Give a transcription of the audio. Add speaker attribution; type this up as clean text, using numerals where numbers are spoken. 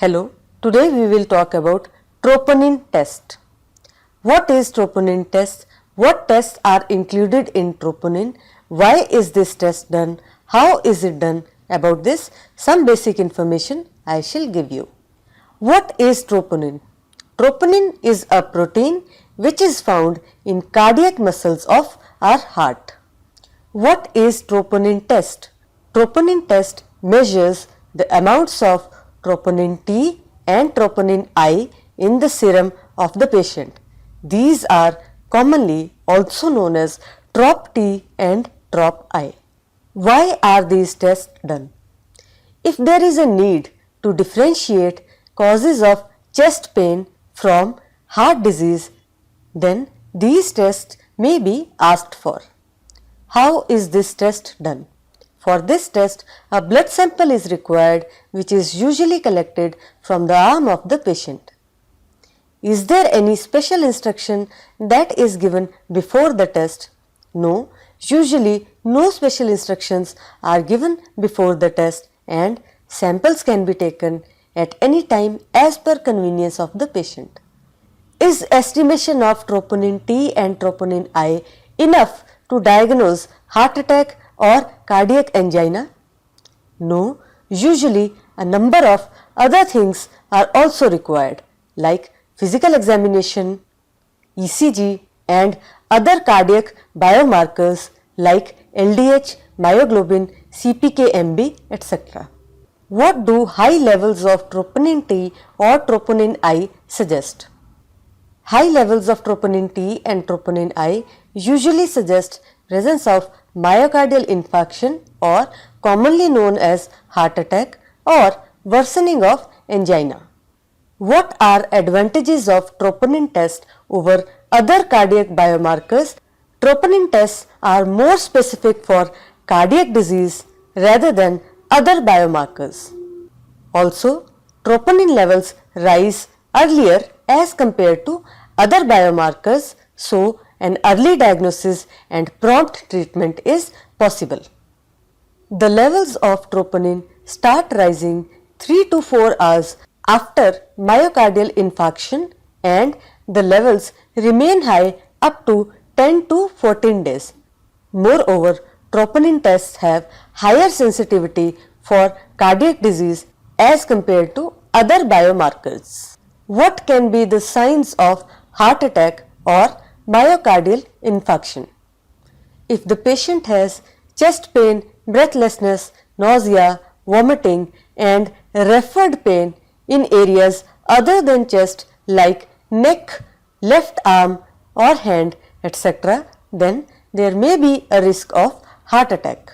Speaker 1: Hello, today we will talk about troponin test. What is troponin test? What tests are included in troponin? Why is this test done? How is it done? About this, some basic information I shall give you. What is troponin? Troponin is a protein which is found in cardiac muscles of our heart. What is troponin test? Troponin test measures the amounts of troponin T and troponin I in the serum of the patient. These are commonly also known as TROP-T and TROP-I. Why are these tests done? If there is a need to differentiate causes of chest pain from heart disease, then these tests may be asked for. How is this test done? For this test, a blood sample is required which is usually collected from the arm of the patient. Is there any special instruction that is given before the test? No, usually no special instructions are given before the test and samples can be taken at any time as per convenience of the patient. Is estimation of troponin T and troponin I enough to diagnose heart attack or cardiac angina? No, usually a number of other things are also required like physical examination, ECG and other cardiac biomarkers like LDH, myoglobin, CPK-MB, etc. What do high levels of troponin T or troponin I suggest? High levels of troponin T and troponin I usually suggest presence of myocardial infarction or commonly known as heart attack or worsening of angina. What are advantages of troponin test over other cardiac biomarkers? Troponin tests are more specific for cardiac disease rather than other biomarkers. Also, troponin levels rise earlier as compared to other biomarkers, so an early diagnosis and prompt treatment is possible. The levels of troponin start rising 3 to 4 hours after myocardial infarction and the levels remain high up to 10 to 14 days. Moreover, troponin tests have higher sensitivity for cardiac disease as compared to other biomarkers. What can be the signs of heart attack or myocardial infarction? If the patient has chest pain, breathlessness, nausea, vomiting and referred pain in areas other than chest like neck, left arm or hand, etc., then there may be a risk of heart attack.